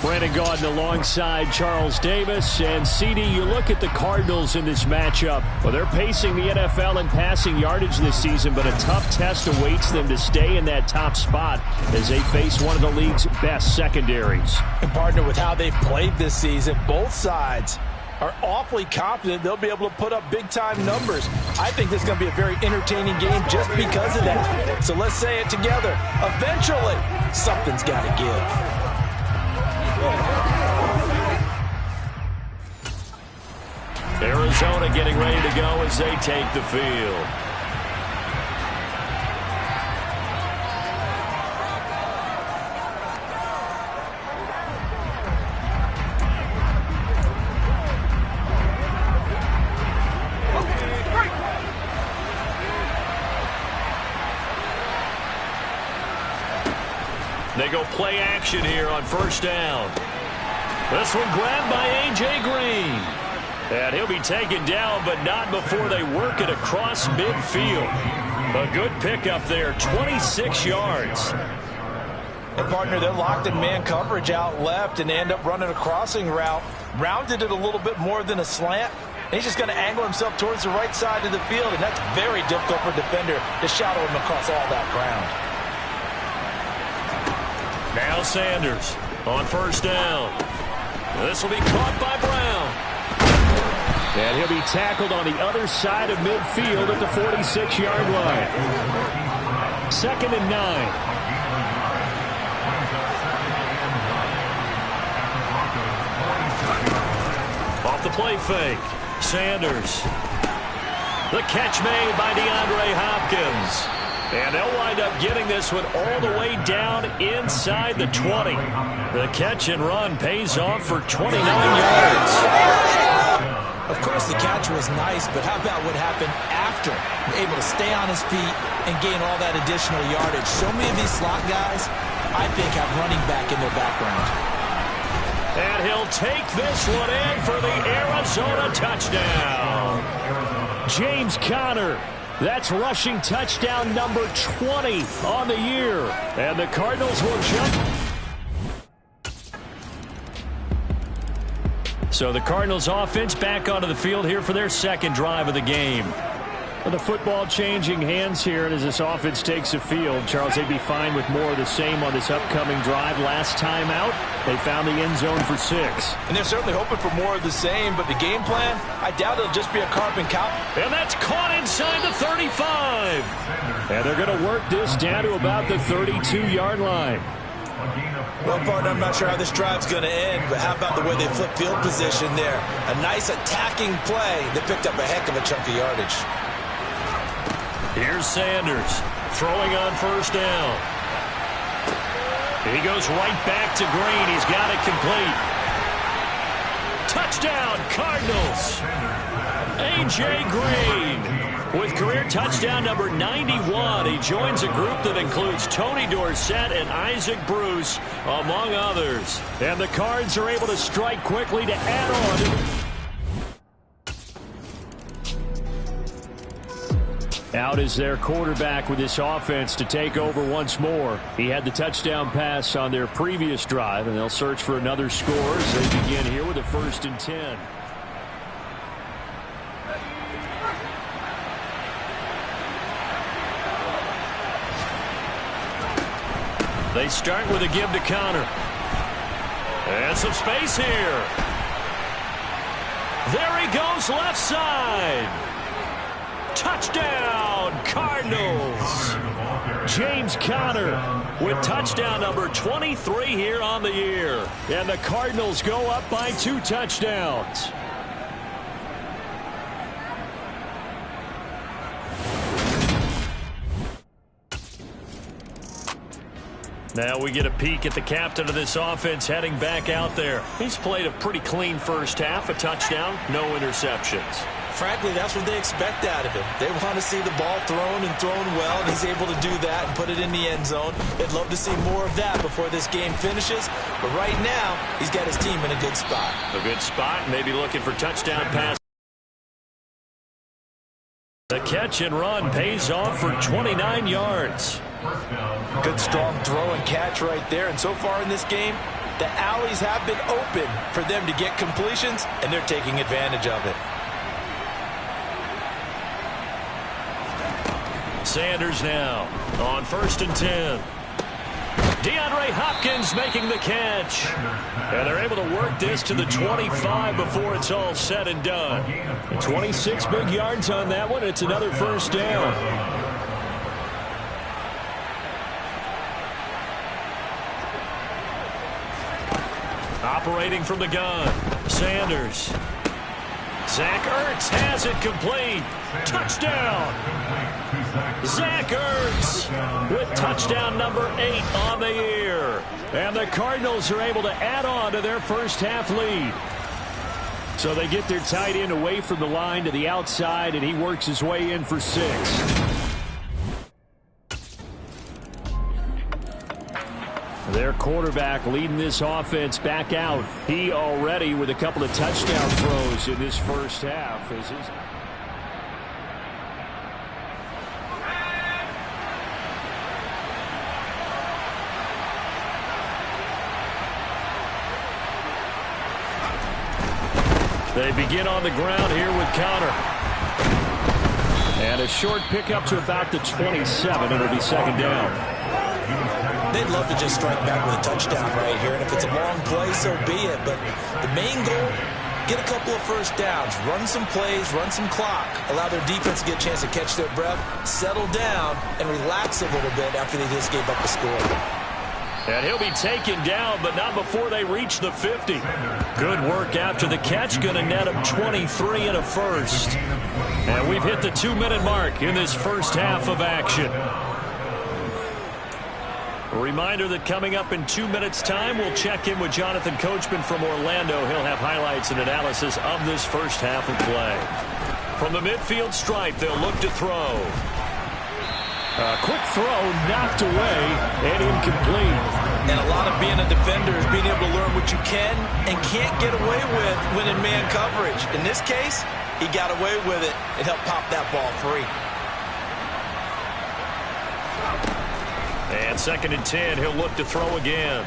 Brandon Gaudin alongside Charles Davis. And CD, you look at the Cardinals in this matchup. Well, they're pacing the NFL in passing yardage this season, but a tough test awaits them to stay in that top spot as they face one of the league's best secondaries. And partner, with how they've played this season, both sides are awfully confident they'll be able to put up big-time numbers. I think this is going to be a very entertaining game just because of that. So let's say it together. Eventually, something's got to give. Arizona getting ready to go as they take the field. They go play action here on first down. This one grabbed by A.J. Green. And he'll be taken down, but not before they work it across midfield. A good pickup there, 26 yards. And partner, they're locked in man coverage out left, and they end up running a crossing route. Rounded it a little bit more than a slant. And he's just going to angle himself towards the right side of the field, and that's very difficult for a defender to shadow him across all that ground. Now Sanders on first down. This will be caught by Brown. And he'll be tackled on the other side of midfield at the 46-yard line. 2nd and 9. Off the play fake. Sanders. The catch made by DeAndre Hopkins. And they'll wind up getting this one all the way down inside the 20. The catch and run pays off for 29 yards. Of course, the catch was nice, but how about what happened after? Able to stay on his feet and gain all that additional yardage. So many of these slot guys, I think, have running back in their background. And he'll take this one in for the Arizona touchdown. James Conner. That's rushing touchdown number 20 on the year. And the Cardinals will jump. So the Cardinals offense back onto the field here for their second drive of the game. The football changing hands here, and as this offense takes the field, Charles, they'd be fine with more of the same on this upcoming drive. Last time out, they found the end zone for 6. And they're certainly hoping for more of the same, but the game plan, I doubt it'll just be a carbon count. And that's caught inside the 35. And they're going to work this down to about the 32-yard line. Well, partner, I'm not sure how this drive's going to end, but how about the way they flip field position there? A nice attacking play that picked up a heck of a chunk of yardage. Here's Sanders throwing on first down. He goes right back to Green. He's got it complete. Touchdown, Cardinals. A.J. Green with career touchdown number 91. He joins a group that includes Tony Dorsett and Isaac Bruce, among others. And the Cards are able to strike quickly to add on. Out is their quarterback with this offense to take over once more. He had the touchdown pass on their previous drive, and they'll search for another score as they begin here with a 1st and 10. They start with a give to Conner. And some space here. There he goes left side. Touchdown, Cardinals. James Conner with touchdown number 23 here on the year. And the Cardinals go up by 2 touchdowns. Now we get a peek at the captain of this offense heading back out there. He's played a pretty clean first half, a touchdown, no interceptions. Frankly, that's what they expect out of him. They want to see the ball thrown and thrown well, and he's able to do that and put it in the end zone. They'd love to see more of that before this game finishes. But right now, he's got his team in a good spot. A good spot, maybe looking for touchdown pass. The catch and run pays off for 29 yards. Good strong throw and catch right there. And so far in this game, The alleys have been open for them to get completions, and they're taking advantage of it. Sanders now on 1st and 10. DeAndre Hopkins making the catch. And they're able to work this to the 25 before it's all said and done. 26 big yards on that one. It's another first down. Operating from the gun, Sanders. Zach Ertz has it complete. Touchdown. Zach Ertz with touchdown number 8 on the year. And the Cardinals are able to add on to their first half lead. So they get their tight end away from the line to the outside, and he works his way in for 6. Their quarterback leading this offense back out. He already with a couple of touchdown throws in this first half. They begin on the ground here with Conner. And a short pickup to about the 27. It'll be second down. They'd love to just strike back with a touchdown right here, and if it's a long play, so be it. But the main goal, get a couple of first downs, run some plays, run some clock, allow their defense to get a chance to catch their breath, settle down, and relax a little bit after they just gave up the score. And he'll be taken down, but not before they reach the 50. Good work after the catch, going to net him 23 and a first. And we've hit the 2-minute mark in this first half of action. A reminder that coming up in 2 minutes' time, we'll check in with Jonathan Coachman from Orlando. He'll have highlights and analysis of this first half of play. From the midfield stripe, they'll look to throw. A quick throw knocked away and incomplete. And a lot of being a defender is being able to learn what you can and can't get away with when in man coverage. In this case, he got away with it and helped pop that ball free. And 2nd and 10, he'll look to throw again.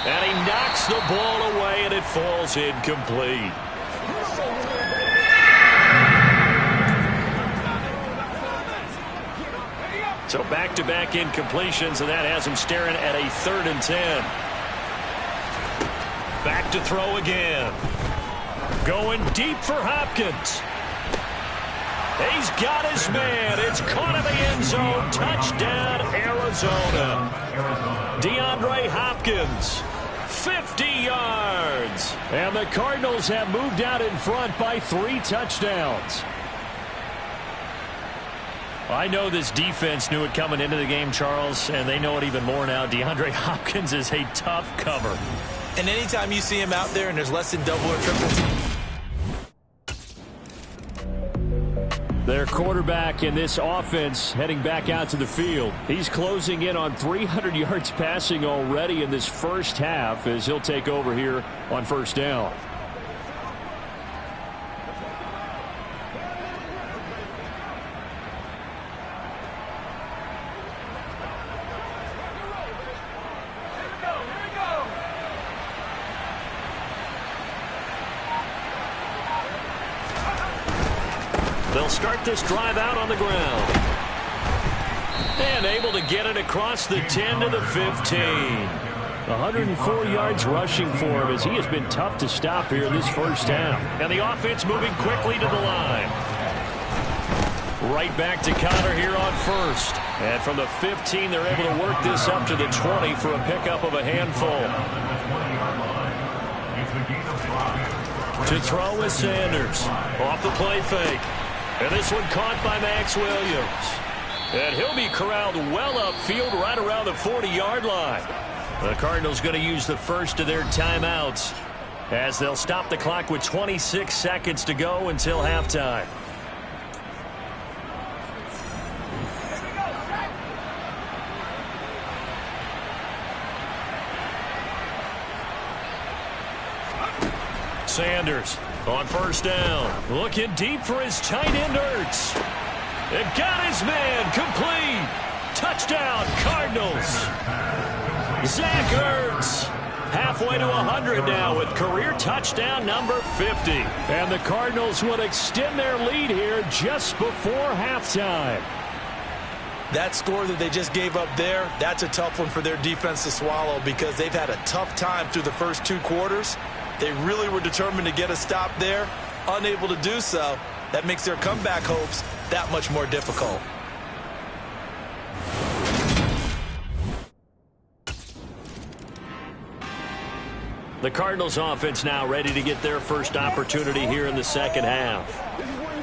And he knocks the ball away, and it falls incomplete. So back-to-back incompletions, and that has him staring at a 3rd and 10. Back to throw again. Going deep for Hopkins. He's got his man. It's caught in the end zone. Touchdown, Arizona. DeAndre Hopkins, 50 yards. And the Cardinals have moved out in front by 3 touchdowns. I know this defense knew it coming into the game, Charles, and they know it even more now. DeAndre Hopkins is a tough cover. And anytime you see him out there and there's less than double or triple team. Their quarterback in this offense heading back out to the field. He's closing in on 300 yards passing already in this first half as he'll take over here on 1st down. They'll start this drive out on the ground. And able to get it across the 10 to the 15. 104 yards rushing for him as he has been tough to stop here in this first half. And the offense moving quickly to the line. Right back to Conner here on 1st. And from the 15, they're able to work this up to the 20 for a pickup of a handful. To throw is Sanders. Off the play fake. And this one caught by Max Williams. And he'll be corralled well upfield right around the 40-yard line. The Cardinals going to use the first of their timeouts as they'll stop the clock with 26 seconds to go until halftime. Sanders on 1st down. Looking deep for his tight end, Ertz. It got his man complete. Touchdown, Cardinals. Zach Ertz Halfway to 100 now with career touchdown number 50. And the Cardinals will extend their lead here just before halftime. That score that they just gave up there, that's a tough one for their defense to swallow because they've had a tough time through the first 2 quarters. They really were determined to get a stop there, unable to do so. That makes their comeback hopes that much more difficult. The Cardinals offense now ready to get their first opportunity here in the second half.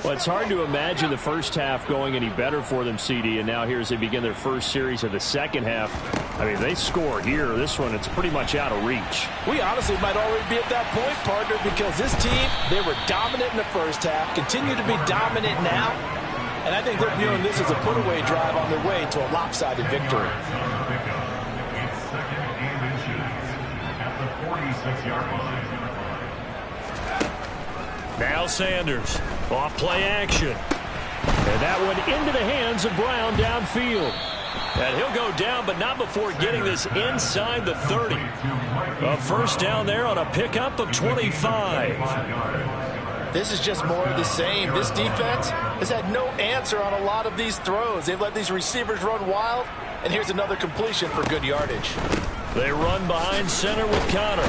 Well, it's hard to imagine the first half going any better for them, CD, and now here as they begin their first series of the second half. I mean, they score here. This one, it's pretty much out of reach. We honestly might already be at that point, partner, because this team, they were dominant in the first half, continue to be dominant now, and I think they're viewing this as a put-away drive on their way to a lopsided victory. Now Sanders, off play action. And that one into the hands of Brown downfield. And he'll go down, but not before getting this inside the 30. A first down there on a pickup of 25. This is just more of the same. This defense has had no answer on a lot of these throws. They've let these receivers run wild, and here's another completion for good yardage. They run behind center with Connor.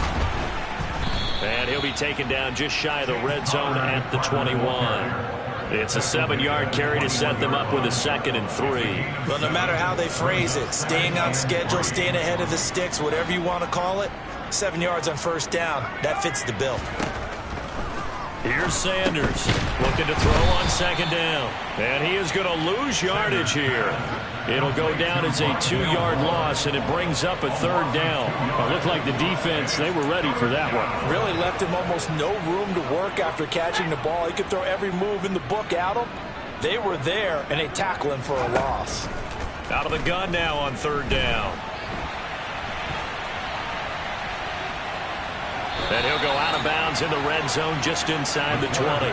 And he'll be taken down just shy of the red zone at the 21. It's a 7-yard carry to set them up with a 2nd and 3. Well, no matter how they phrase it, staying on schedule, staying ahead of the sticks, whatever you want to call it, 7 yards on first down, that fits the bill. Here's Sanders looking to throw on 2nd down. And he is going to lose yardage here. It'll go down as a 2-yard loss, and it brings up a 3rd down. It looked like the defense, they were ready for that one. Really left him almost no room to work after catching the ball. He could throw every move in the book at him. They were there, and they tackle him for a loss. Out of the gun now on 3rd down. And he'll go out of bounds in the red zone just inside the 20.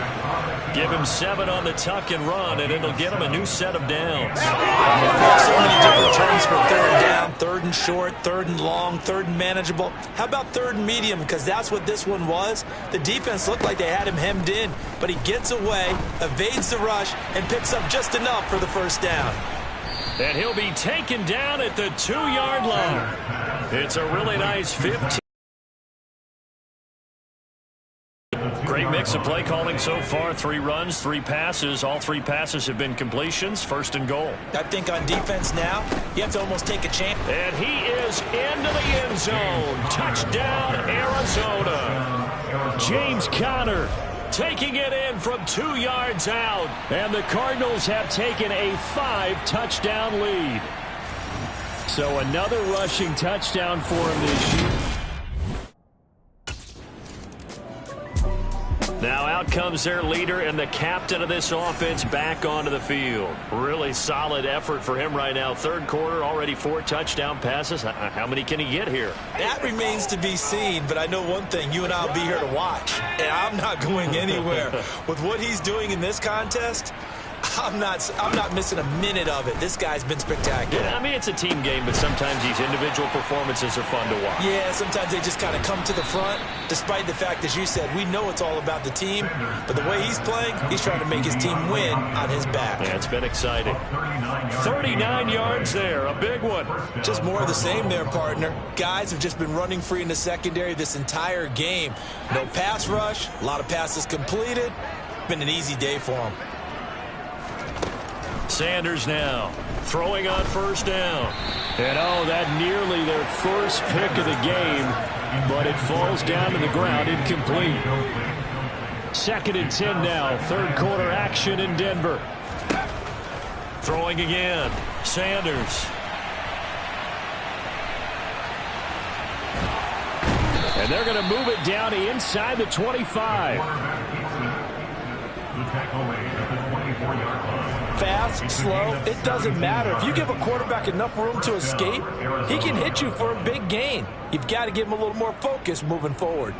Give him 7 on the tuck and run, and it'll get him a new set of downs. So many different terms for 3rd down, 3rd and short, 3rd and long, 3rd and manageable. How about 3rd and medium? Because that's what this one was. The defense looked like they had him hemmed in, but he gets away, evades the rush, and picks up just enough for the first down. And he'll be taken down at the 2-yard line. It's a really nice 15. Great mix of play calling so far. 3 runs, 3 passes. All 3 passes have been completions. 1st and goal. I think on defense now, you have to almost take a chance. And he is into the end zone. Touchdown, Arizona. James Conner taking it in from 2 yards out. And the Cardinals have taken a 5-touchdown lead. So another rushing touchdown for him this year. Now out comes their leader and the captain of this offense back onto the field. Really solid effort for him right now. 3rd quarter, already 4 touchdown passes. How many can he get here? That remains to be seen, but I know one thing. You and I will be here to watch, and I'm not going anywhere. With what he's doing in this contest, I'm not missing a minute of it. This guy's been spectacular. Yeah, I mean, it's a team game, but sometimes these individual performances are fun to watch. Yeah, sometimes they just kind of come to the front, despite the fact, as you said, we know it's all about the team, but the way he's playing, he's trying to make his team win on his back. Yeah, it's been exciting. 39 yards there, a big one. Just more of the same there, partner. Guys have just been running free in the secondary this entire game. No pass rush, a lot of passes completed. Been an easy day for him. Sanders now throwing on 1st down. And oh, that nearly their first pick of the game, but it falls down to the ground incomplete. 2nd and 10 now, 3rd quarter action in Denver. Throwing again, Sanders. And they're going to move it down to inside the 25. Fast, slow, it doesn't matter. If you give a quarterback enough room to escape, he can hit you for a big gain. You've got to give him a little more focus moving forward.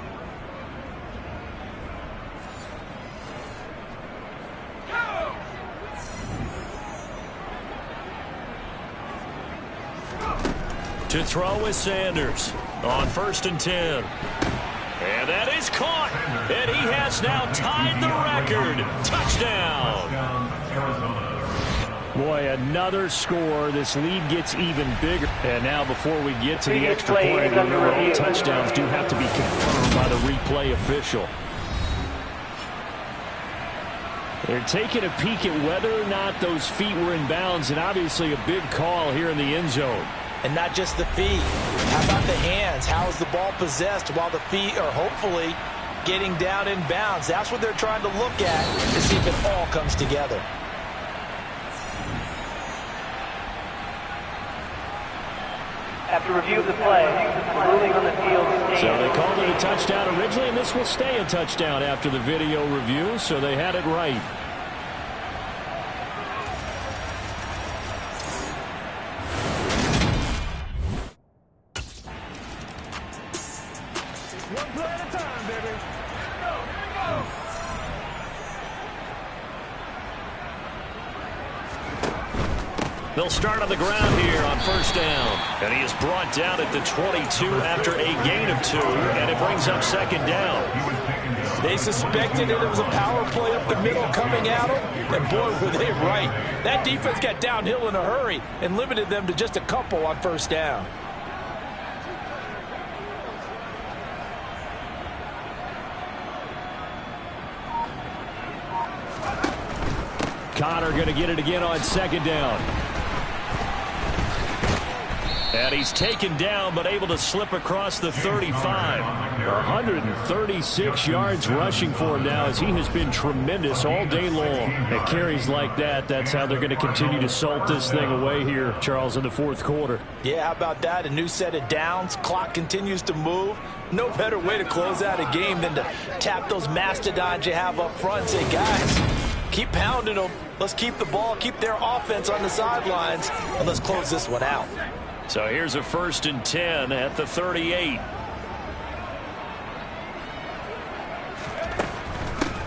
To throw is Sanders on 1st and 10. And that is caught. And he has now tied the record. Touchdown. Boy, another score. This lead gets even bigger. And now before we get to the extra point, remember all touchdowns do have to be confirmed by the replay official. They're taking a peek at whether or not those feet were in bounds, and obviously a big call here in the end zone. And not just the feet. How about the hands? How is the ball possessed while the feet are hopefully getting down in bounds? That's what they're trying to look at to see if it all comes together. After review of the play, the ruling on the field stands. So they called it a touchdown originally, and this will stay a touchdown after the video review, so they had it right. One play at a time, baby. Go, go. They'll start on the ground here on 1st down. And he is brought down at the 22 after a gain of 2, and it brings up 2nd down. They suspected it was a power play up the middle coming at them, and boy, were they right. That defense got downhill in a hurry and limited them to just a couple on 1st down. Connor going to get it again on 2nd down. And he's taken down, but able to slip across the 35. 136 yards rushing for him now, as he has been tremendous all day long. At carries like that, that's how they're going to continue to salt this thing away here, Charles, in the 4th quarter. Yeah, how about that? A new set of downs. Clock continues to move. No better way to close out a game than to tap those mastodons you have up front and say, guys, keep pounding them. Let's keep the ball, keep their offense on the sidelines, and let's close this one out. So here's a 1st and 10 at the 38.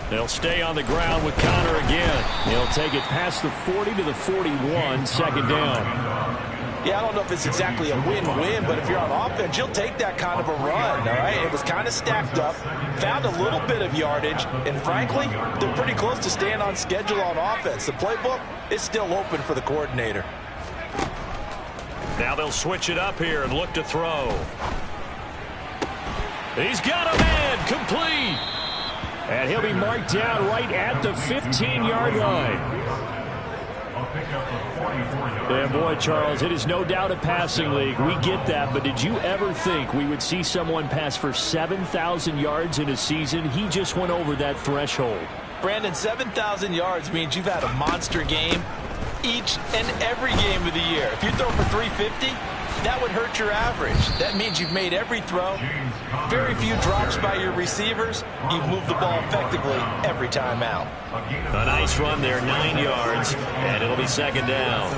They'll stay on the ground with Connor again. He'll take it past the 40 to the 41, 2nd down. Yeah, I don't know if it's exactly a win-win, but if you're on offense, you'll take that kind of a run, all right? It was kind of stacked up, found a little bit of yardage, and frankly, they're pretty close to staying on schedule on offense. The playbook is still open for the coordinator. Now they'll switch it up here and look to throw. He's got a man, complete. And he'll be marked down right at the 15-yard line. And boy, Charles, it is no doubt a passing league. We get that, but did you ever think we would see someone pass for 7,000 yards in a season? He just went over that threshold. Brandon, 7,000 yards means you've had a monster game each and every game of the year. If you throw for 350, that would hurt your average. That means you've made every throw, very few drops by your receivers. You've moved the ball effectively every time out. A nice run there, 9 yards, and it'll be 2nd down.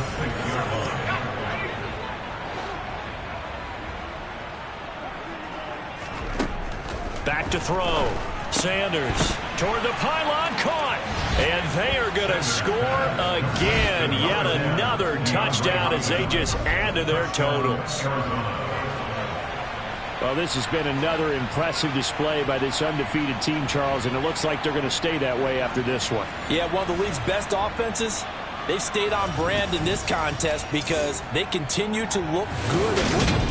Back to throw. Sanders toward the pylon, caught. And they are going to score again. Yet another touchdown as they just add to their totals. Well, this has been another impressive display by this undefeated team, Charles, and it looks like they're going to stay that way after this one. Yeah, one of the league's best offenses. They've stayed on brand in this contest because they continue to look good at winning.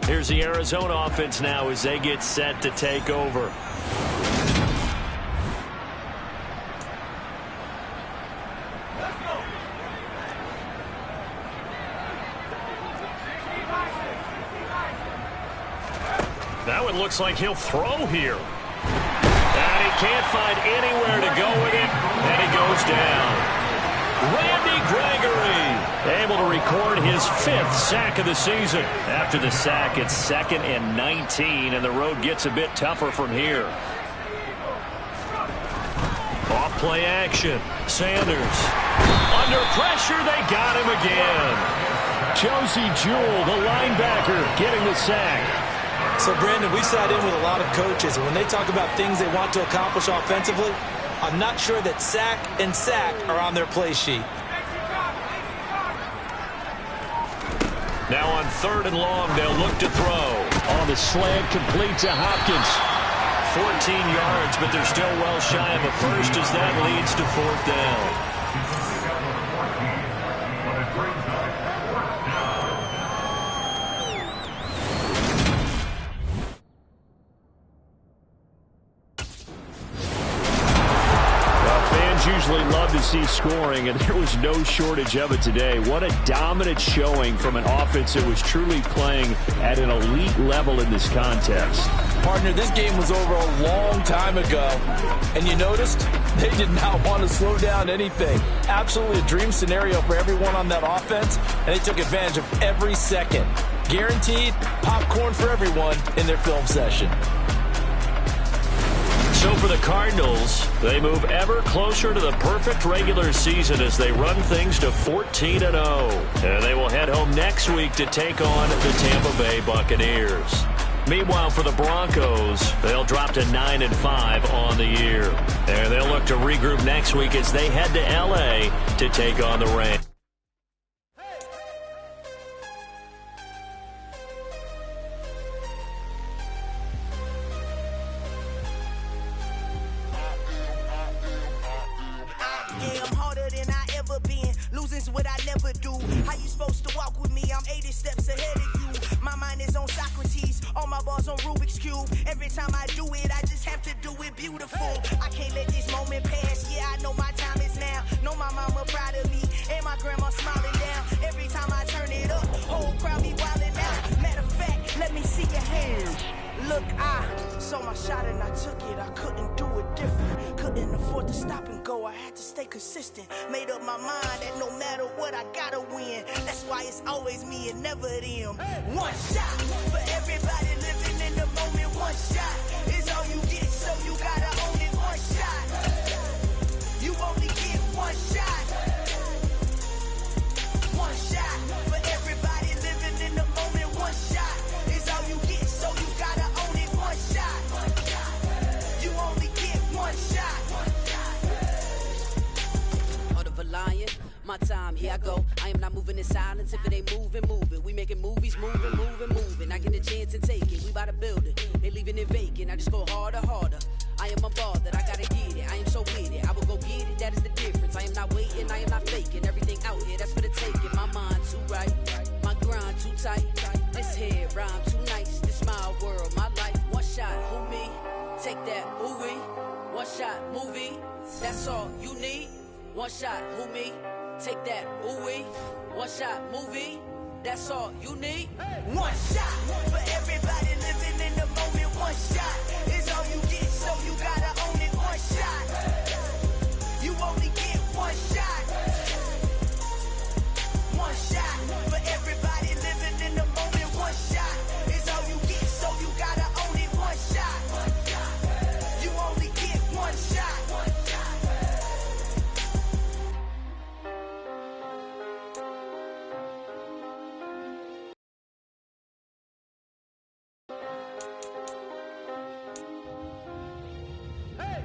Here's the Arizona offense now as they get set to take over. That one looks like he'll throw here. And he can't find anywhere to go with it, and he goes down. Randy Gregory able to record his 5th sack of the season. After the sack, it's 2nd and 19, and the road gets a bit tougher from here. Off play action. Sanders. Under pressure, they got him again. Josie Jewell, the linebacker, getting the sack. So, Brandon, we sat in with a lot of coaches, and when they talk about things they want to accomplish offensively, I'm not sure that sack and sack are on their play sheet. Now on 3rd and long, they'll look to throw. On the slant, complete to Hopkins. 14 yards, but they're still well shy of a first as that leads to 4th down. Usually love to see scoring, and there was no shortage of it today. What a dominant showing from an offense that was truly playing at an elite level in this contest. Partner, this game was over a long time ago, and you noticed they did not want to slow down anything. Absolutely a dream scenario for everyone on that offense, and they took advantage of every second. Guaranteed popcorn for everyone in their film session. So for the Cardinals, they move ever closer to the perfect regular season as they run things to 14-0. And they will head home next week to take on the Tampa Bay Buccaneers. Meanwhile, for the Broncos, they'll drop to 9-5 on the year. And they'll look to regroup next week as they head to L.A. to take on the Rams. What I never do. How you supposed to walk with me? I'm 80 steps ahead of you. My mind is on Socrates, all my bars on Rubik's Cube. Every time I do it, I just have to do it beautiful. I can't let this moment pass. Yeah, I know my time is now. Know my mama proud of me, and my grandma smiling down. Every time I turn it up, whole crowd be wildin' out. Matter of fact, let me see your hands. Look, I saw my shot and I took it. I couldn't do it different. Couldn't afford to stop and go. I had to stay consistent. Made up my mind that no matter what, I gotta win. That's why it's always me and never them. One shot for everybody living in the moment. One shot is all you get, so you gotta own it. One shot. You only get one shot. One shot for everybody living in the moment. One shot is all you get, so you gotta own it. One shot. You only get one shot. Heart of a lion, my time, here I go. I am not moving in silence. If it ain't moving, moving. We making movies, moving, moving, moving. I get a chance and take it. We bout to build it. They leaving it vacant. I just go harder, harder. I am a ball that I gotta get it. I am so with it. I will go get it. That is the difference. I am not waiting. I am not faking. Everything out here, that's for the taking. My mind too right. My grind too tight. This head rhyme too nice. This my world, my life. One shot, who me? Take that, ooh wee. One shot, movie. That's all you need. One shot, who me? Take that, ooh wee. One shot, movie. That's all you need. One shot for everybody living in the moment. One shot is all you get, so you gotta own it. One shot. You only get one shot. One shot for everybody living in the moment. One shot is all you get, so you gotta own it. One shot. You only get one shot.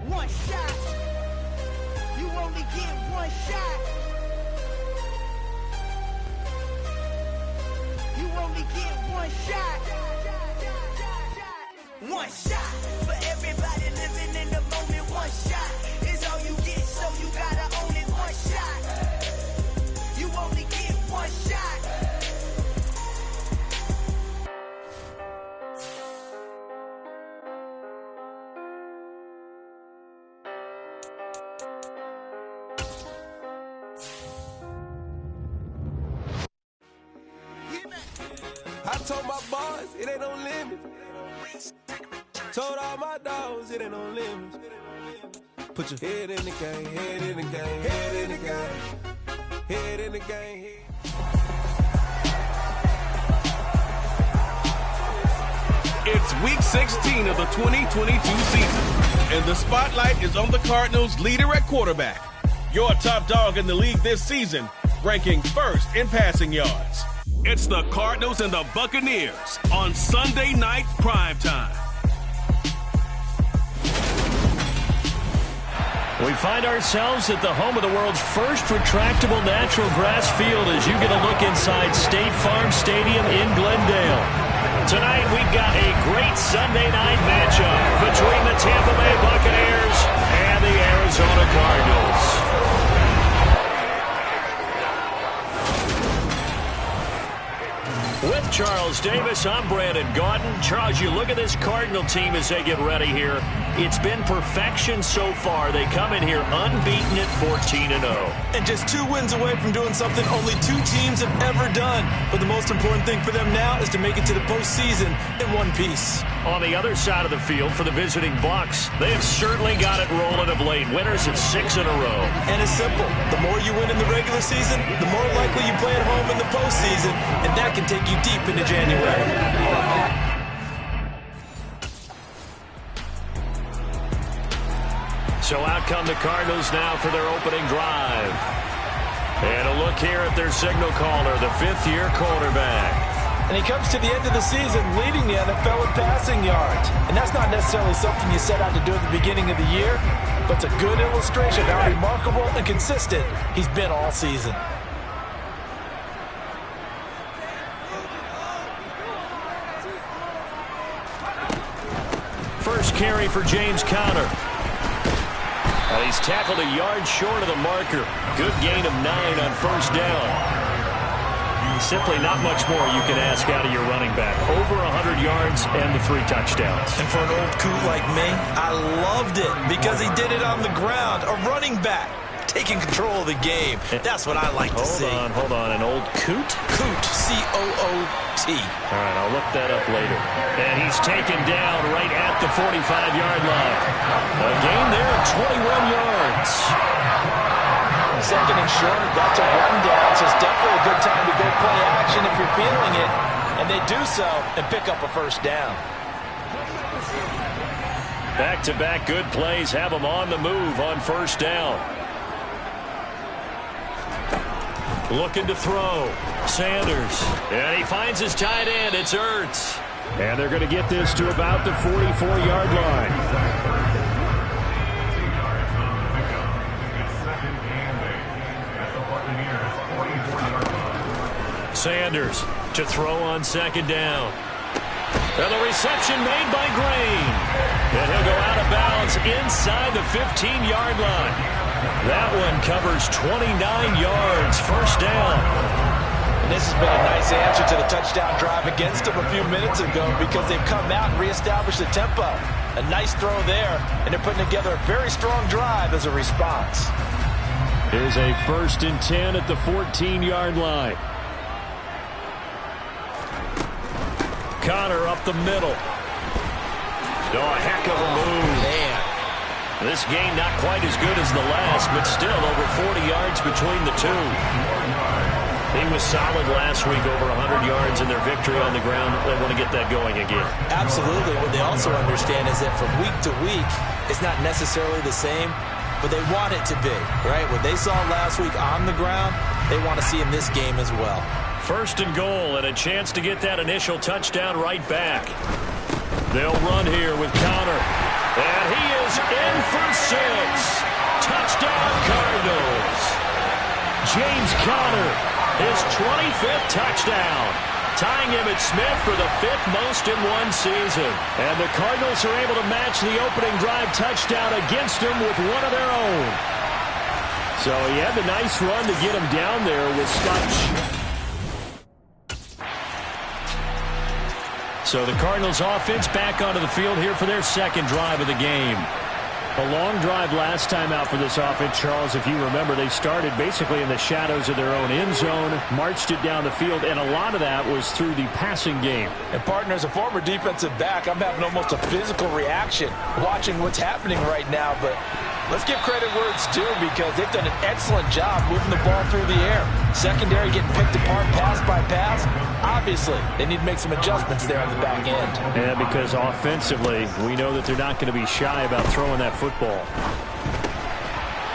One shot. You only get one shot. You only get one shot. One shot for everybody living in the moment. One shot is all you get, so you gotta own it. One shot. You only get one shot. I told my boys it ain't no limit. Told all my dogs it ain't no limit. Put your head in the game, head in the game, head in the game, head in the game. It's week 16 of the 2022 season, and the spotlight is on the Cardinals' leader at quarterback. Your top dog in the league this season, ranking first in passing yards. It's the Cardinals and the Buccaneers on Sunday night primetime. We find ourselves at the home of the world's first retractable natural grass field as you get a look inside State Farm Stadium in Glendale. Tonight we've got a great Sunday night matchup between the Tampa Bay Buccaneers and the Arizona Cardinals. With Charles Davis, I'm Brandon Gaudin. Charles, you look at this Cardinal team as they get ready here. It's been perfection so far. They come in here unbeaten at 14-0. And just 2 wins away from doing something only 2 teams have ever done. But the most important thing for them now is to make it to the postseason in one piece. On the other side of the field for the visiting Bucs, they have certainly got it rolling of late. Winners of 6 in a row. And it's simple. The more you win in the regular season, the more likely you play at home in the postseason. And that can take you deep into January. So out come the Cardinals now for their opening drive. And a look here at their signal caller, the 5th-year quarterback. And he comes to the end of the season leading the NFL in passing yards. And that's not necessarily something you set out to do at the beginning of the year, but it's a good illustration of how remarkable and consistent he's been all season. First carry for James Conner. And he's tackled a yard short of the marker. Good gain of 9 on first down. Simply not much more you can ask out of your running back. Over 100 yards and the 3 touchdowns. And for an old coot like me, I loved it because he did it on the ground. A running back taking control of the game. That's what I like to see. Hold on. An old coot? Coot. C-O-O-T. All right, I'll look that up later. And he's taken down right at the 45-yard line. A gain there of 21 yards. Second and short, that's a run down, so it's definitely a good time to go play action if you're feeling it. And they do so and pick up a first down. Back-to-back good plays have them on the move on first down. Looking to throw. Sanders. And he finds his tight end. It's Ertz. And they're going to get this to about the 44-yard line. Sanders to throw on second down. And the reception made by Green. And he'll go out of bounds inside the 15-yard line. That one covers 29 yards. First down. And this has been a nice answer to the touchdown drive against them a few minutes ago because they've come out and reestablished the tempo. A nice throw there, and they're putting together a very strong drive as a response. Here's a 1st and 10 at the 14-yard line. Conner up the middle. Oh, a heck of a move. Man. This game not quite as good as the last, but still over 40 yards between the two. He was solid last week, over 100 yards in their victory on the ground. They want to get that going again. Absolutely. What they also understand is that from week to week, it's not necessarily the same, but they want it to be, right? What they saw last week on the ground, they want to see in this game as well. First and goal, and a chance to get that initial touchdown right back. They'll run here with Conner. And he is in for 6. Touchdown, Cardinals. James Conner, his 25th touchdown. Tying Emmitt Smith for the 5th most in one season. And the Cardinals are able to match the opening drive touchdown against him with one of their own. So he had the nice run to get him down there with Scotch. So the Cardinals offense back onto the field here for their 2nd drive of the game. A long drive last time out for this offense, Charles. If you remember, they started basically in the shadows of their own end zone, marched it down the field, and a lot of that was through the passing game. And, partner, as a former defensive back, I'm having almost a physical reaction watching what's happening right now. But let's give credit where it's due because they've done an excellent job moving the ball through the air. Secondary getting picked apart pass by pass. Obviously, they need to make some adjustments there on the back end. Yeah, because offensively, we know that they're not going to be shy about throwing that football.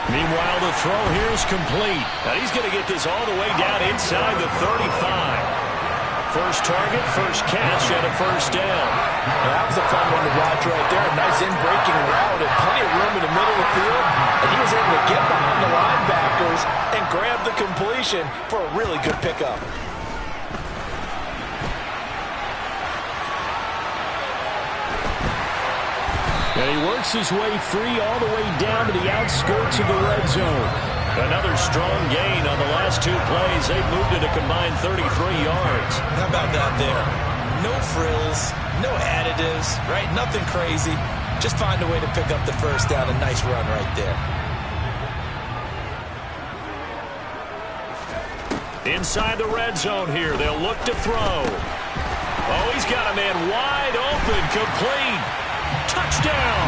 Meanwhile, the throw here is complete. Now he's going to get this all the way down inside the 35. First target, first catch, and a first down. That was a fun one to watch right there. A nice in-breaking route and plenty of room in the middle of the field. And he was able to get behind the linebackers and grab the completion for a really good pickup. And he works his way free all the way down to the outskirts of the red zone. Another strong gain on the last two plays. They've moved it a combined 33 yards. How about that there? No frills, no additives, right? Nothing crazy. Just find a way to pick up the first down. A nice run right there. Inside the red zone here. They'll look to throw. Oh, he's got a man wide open. Complete. Touchdown.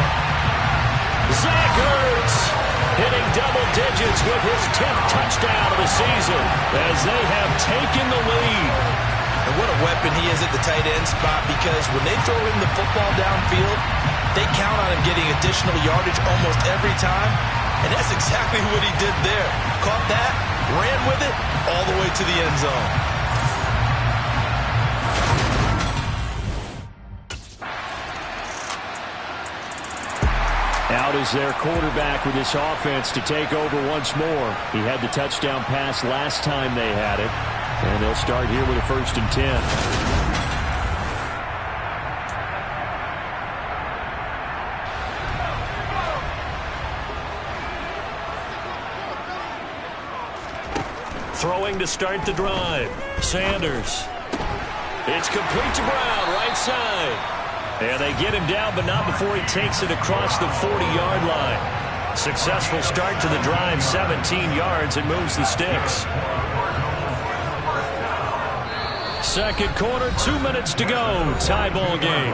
Zach Ertz hitting double digits with his 10th touchdown of the season as they have taken the lead. And what a weapon he is at the tight end spot, because when they throw him the football downfield, they count on him getting additional yardage almost every time. And that's exactly what he did there. Caught that, ran with it, all the way to the end zone. Out is their quarterback with this offense to take over once more. He had the touchdown pass last time they had it. And they'll start here with a 1st and 10. Throwing to start the drive. Sanders. It's complete to Brown, right side. And they get him down, but not before he takes it across the 40-yard line. Successful start to the drive, 17 yards, and moves the sticks. Second quarter, 2 minutes to go. Tie ball game.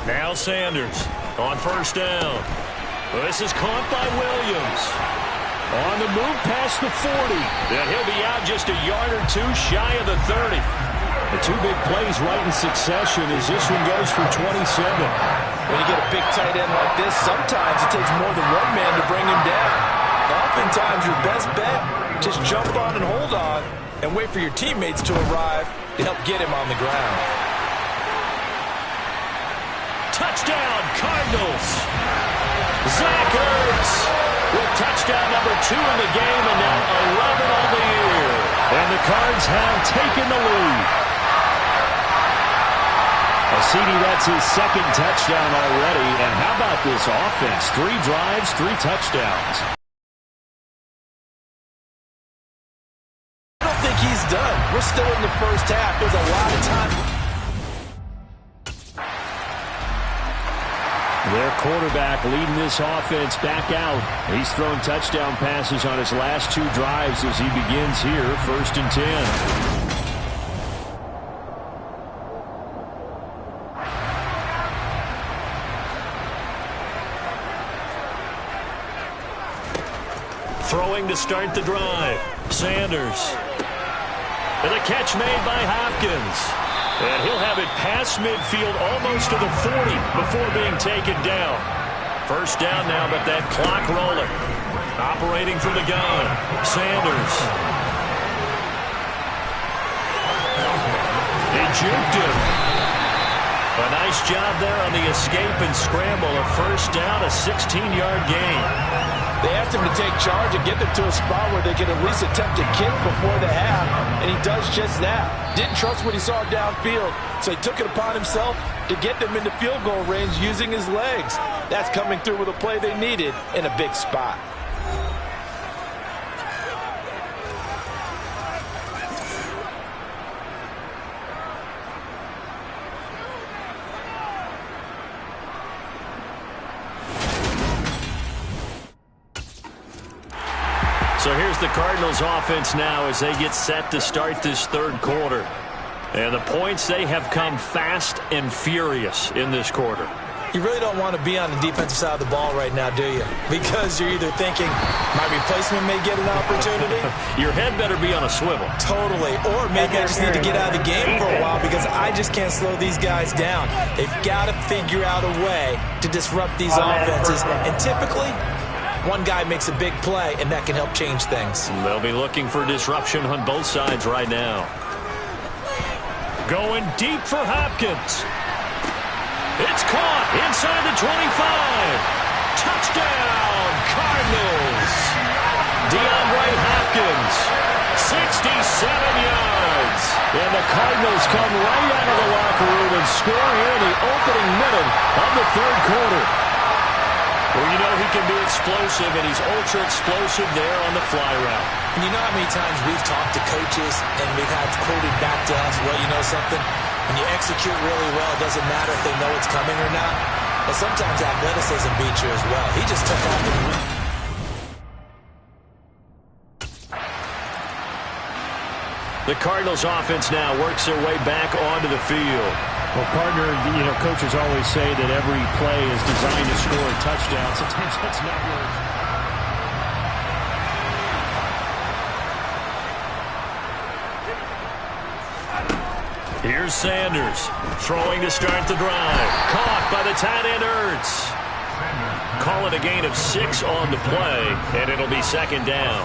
Now Sanders on first down. This is caught by Williams. On the move past the 40. And he'll be out just a yard or two shy of the 30. The two big plays right in succession as this one goes for 27. When you get a big tight end like this, sometimes it takes more than one man to bring him down. Oftentimes your best bet, just jump on and hold on and wait for your teammates to arrive to help get him on the ground. Touchdown, Cardinals. Zach Ertz with touchdown number 2 in the game, and now 11 on the year. And the Cards have taken the lead. CD, that's his second touchdown already. And how about this offense? 3 drives, 3 touchdowns. I don't think he's done. We're still in the first half. There's a lot of time. Their quarterback leading this offense back out. He's thrown touchdown passes on his last 2 drives as he begins here, 1st and 10. Throwing to start the drive. Sanders. And the catch made by Hopkins. And he'll have it past midfield almost to the 40 before being taken down. First down now, but that clock rolling. Operating from the gun. Sanders. He juked him. A nice job there on the escape and scramble. A first down, a 16-yard gain. They asked him to take charge and get them to a spot where they can at least attempt a kick before the half, and he does just that. Didn't trust what he saw downfield, so he took it upon himself to get them into field goal range using his legs. That's coming through with a play they needed in a big spot. So here's the Cardinals offense now as they get set to start this third quarter. And the points, they have come fast and furious in this quarter. You really don't want to be on the defensive side of the ball right now, do you? Because you're either thinking, my replacement may get an opportunity. Your head better be on a swivel. Totally. Or maybe I just need to get out of the game for a while because I just can't slow these guys down. They've got to figure out a way to disrupt these offenses. And typically, one guy makes a big play, and that can help change things. They'll be looking for disruption on both sides right now. Going deep for Hopkins. It's caught inside the 25. Touchdown, Cardinals. DeAndre Hopkins, 67 yards. And the Cardinals come right out of the locker room and score here in the opening minute of the third quarter. Well, you know he can be explosive, and he's ultra-explosive there on the fly route. And you know how many times we've talked to coaches and we've had quoted back to us, well, you know something? When you execute really well, it doesn't matter if they know it's coming or not. But sometimes athleticism beats you as well. He just took off the Cardinals offense now works their way back onto the field. Well, partner, you know, coaches always say that every play is designed to score a touchdown. Sometimes that's not working. Here's Sanders throwing to start the drive. Caught by the tight end Ertz. Call it a gain of 6 on the play, and it'll be second down.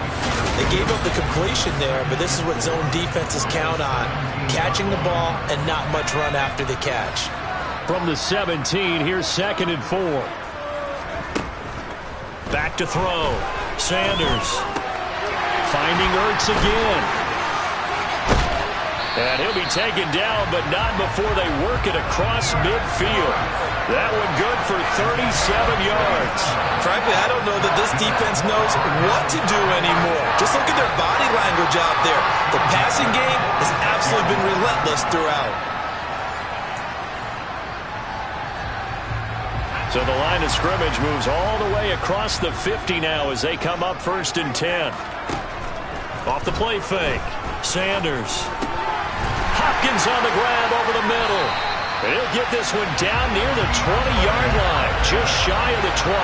They gave up the completion there, but this is what zone defenses count on. Catching the ball and not much run after the catch. From the 17, here's 2nd and 4. Back to throw. Sanders finding Ertz again. And he'll be taken down, but not before they work it across midfield. That one good for 37 yards. Frankly, I don't know that this defense knows what to do anymore. Just look at their body language out there. The passing game has absolutely been relentless throughout. So the line of scrimmage moves all the way across the 50 now as they come up 1st and 10. Off the play fake. Sanders. Hopkins on the grab over the middle. And he'll get this one down near the 20-yard line, just shy of the 20.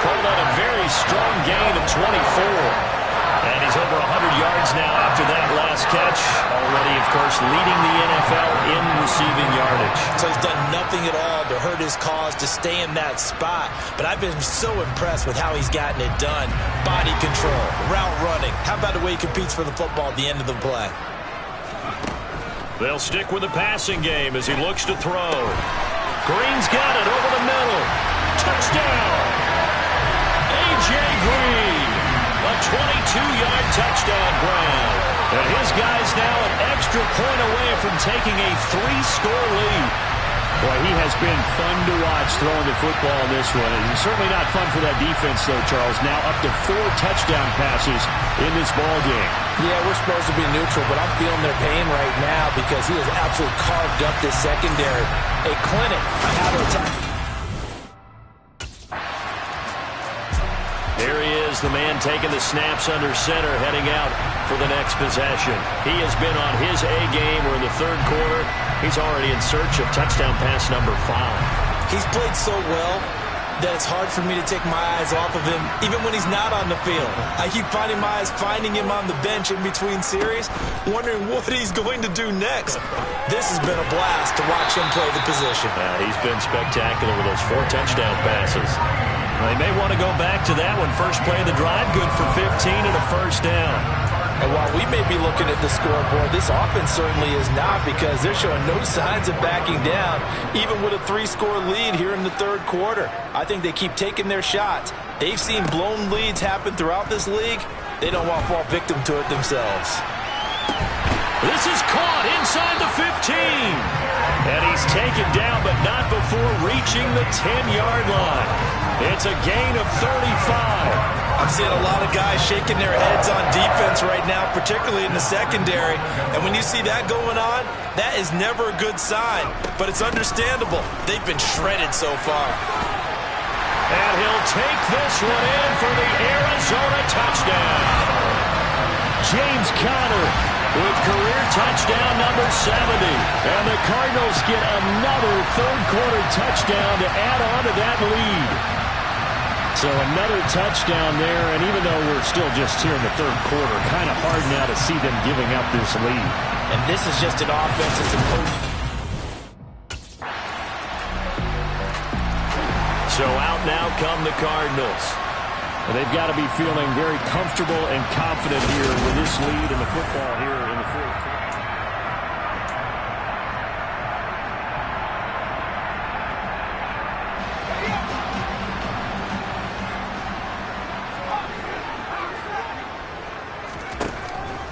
Called on a very strong gain of 24. And he's over 100 yards now after that last catch. Already, of course, leading the NFL in receiving yardage. So he's done nothing at all to hurt his cause to stay in that spot. But I've been so impressed with how he's gotten it done. Body control, route running. How about the way he competes for the football at the end of the play? They'll stick with the passing game as he looks to throw. Green's got it over the middle. Touchdown! A.J. Green, a 22-yard touchdown grab. And his guy's now an extra point away from taking a 3-score lead. Boy, he has been fun to watch throwing the football in this one. And certainly not fun for that defense, though, Charles. Now up to 4 touchdown passes in this ball game. Yeah, we're supposed to be neutral, but I'm feeling their pain right now because he has absolutely carved up this secondary. A clinic on how to attack. There he is, the man taking the snaps under center, heading out for the next possession. He has been on his A game. We're in the third quarter. He's already in search of touchdown pass number 5. He's played so well that it's hard for me to take my eyes off of him, even when he's not on the field. I keep finding my eyes finding him on the bench in between series, wondering what he's going to do next. This has been a blast to watch him play the position. He's been spectacular with those 4 touchdown passes. They may want to go back to that one. First play of the drive, good for 15 and a first down. And while we may be looking at the scoreboard, this offense certainly is not, because they're showing no signs of backing down, even with a 3-score lead here in the third quarter. I think they keep taking their shots. They've seen blown leads happen throughout this league. They don't want to fall victim to it themselves. This is caught inside the 15. And he's taken down, but not before reaching the 10-yard line. It's a gain of 35. I'm seeing a lot of guys shaking their heads on defense right now, particularly in the secondary. And when you see that going on, that is never a good sign. But it's understandable. They've been shredded so far. And he'll take this one in for the Arizona touchdown. James Conner with career touchdown number 70. And the Cardinals get another third-quarter touchdown to add on to that lead. So another touchdown there, and even though we're still just here in the third quarter, kind of hard now to see them giving up this lead. And this is just an offense that's supposed. So out now come the Cardinals. And they've got to be feeling very comfortable and confident here with this lead in the football here in the fourth quarter.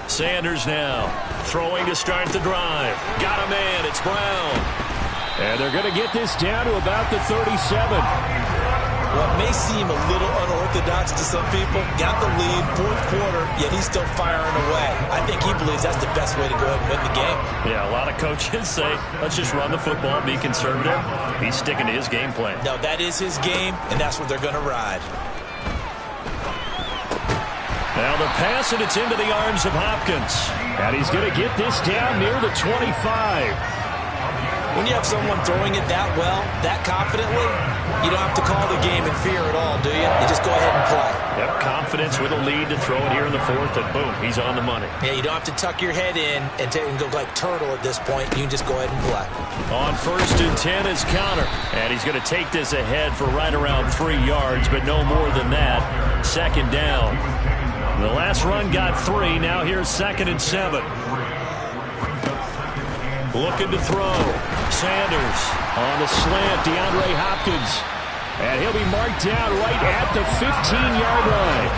Sanders now throwing to start the drive. Got a man. It's Brown. And they're going to get this down to about the 37. What may seem a little unorthodox to some people, got the lead, fourth quarter, yet he's still firing away. I think he believes that's the best way to go ahead and win the game. Yeah, a lot of coaches say, let's just run the football, be conservative. He's sticking to his game plan. No, that is his game, and that's what they're going to ride. Now the pass, and it's into the arms of Hopkins. And he's going to get this down near the 25. When you have someone throwing it that well, that confidently, you don't have to call the game in fear at all, do you? You just go ahead and play. Yep, confidence with a lead to throw it here in the fourth, and boom, he's on the money. Yeah, you don't have to tuck your head in and go like turtle at this point. You can just go ahead and play. On 1st and 10 is Conner. And he's going to take this ahead for right around 3 yards, but no more than that. Second down. The last run got 3. Now here's 2nd and 7. Looking to throw. Sanders on the slant. DeAndre Hopkins. And he'll be marked down right at the 15-yard line.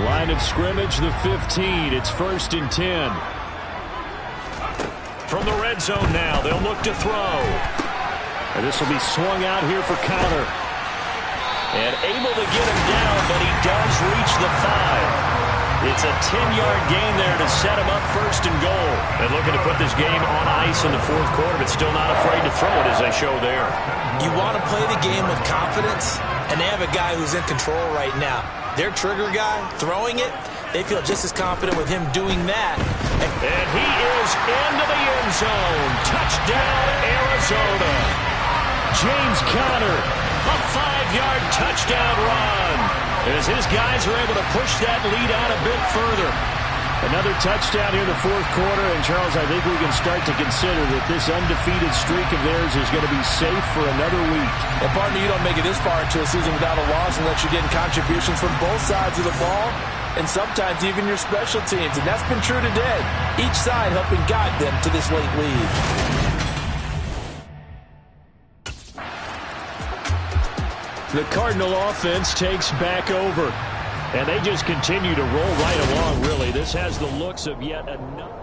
Line of scrimmage, the 15. It's 1st and 10. From the red zone now, they'll look to throw. And this will be swung out here for Conner. And able to get him down, but he does reach the 5. It's a 10-yard gain there to set him up 1st and goal. And looking to put this game on ice in the fourth quarter, but still not afraid to throw it as they show there. You want to play the game with confidence, and they have a guy who's in control right now. Their trigger guy, throwing it, they feel just as confident with him doing that. And he is into the end zone. Touchdown, Arizona. James Conner, a 5-yard touchdown run. As his guys are able to push that lead out a bit further. Another touchdown here in the fourth quarter. And, Charles, I think we can start to consider that this undefeated streak of theirs is going to be safe for another week. And, partner, you don't make it this far into a season without a loss unless you're getting contributions from both sides of the ball and sometimes even your special teams. And that's been true today. Each side helping guide them to this late lead. The Cardinal offense takes back over. And they just continue to roll right along, really. This has the looks of yet another.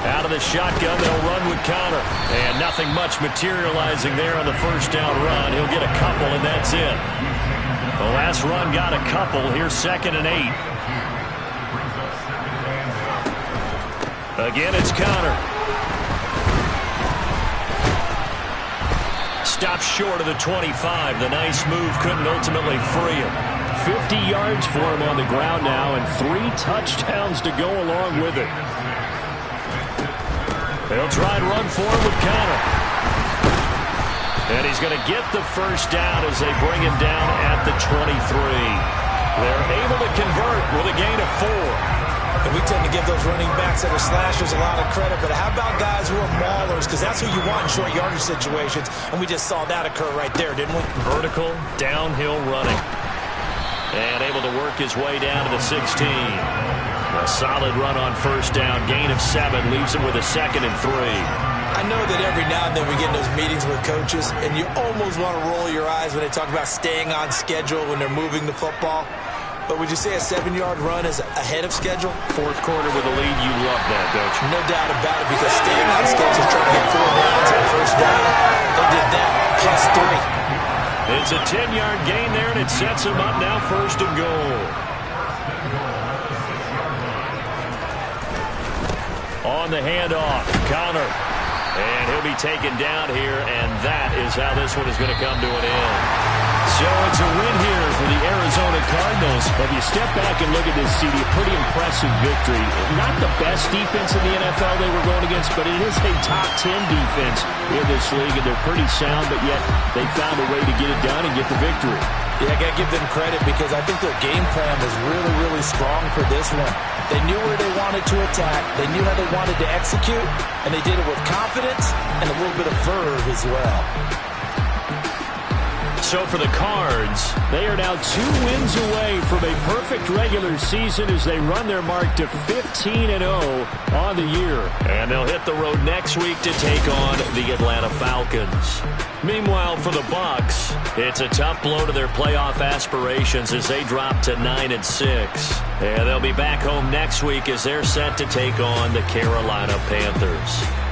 Out of the shotgun, they'll run with Conner. And nothing much materializing there on the first down run. He'll get a couple, and that's it. The last run got a couple. Here's 2nd and 8. Again, it's Conner. Stops short of the 25. The nice move couldn't ultimately free him. 50 yards for him on the ground now, and 3 touchdowns to go along with it. They'll try and run for him with Conner. And he's going to get the first down as they bring him down at the 23. They're able to convert with a gain of 4. And we tend to give those running backs that are slashers a lot of credit, but how about guys who are maulers? Because that's who you want in short yardage situations, and we just saw that occur right there, didn't we? Vertical, downhill running. And able to work his way down to the 16. A solid run on first down. Gain of 7 leaves him with a 2nd and 3. I know that every now and then we get in those meetings with coaches, and you almost want to roll your eyes when they talk about staying on schedule when they're moving the football. But would you say a 7-yard run is ahead of schedule? Fourth quarter with a lead, you love that, don't you? No doubt about it, because staying on schedule, trying to get 4 downs on first down, they did that, plus 3. It's a 10-yard gain there, and it sets him up now 1st and goal. On the handoff, Connor. And he'll be taken down here, and that is how this one is going to come to an end. So it's a win here for the Arizona Cardinals. If you step back and look at this, CD, a pretty impressive victory. Not the best defense in the NFL they were going against, but it is a top 10 defense in this league, and they're pretty sound, but yet they found a way to get it done and get the victory. Yeah, I got to give them credit because I think their game plan was really, really strong for this one. They knew where they wanted to attack. They knew how they wanted to execute, and they did it with confidence and a little bit of verve as well. So for the Cards, they are now 2 wins away from a perfect regular season as they run their mark to 15-0 on the year. And they'll hit the road next week to take on the Atlanta Falcons. Meanwhile, for the Bucs, it's a tough blow to their playoff aspirations as they drop to 9-6. And they'll be back home next week as they're set to take on the Carolina Panthers.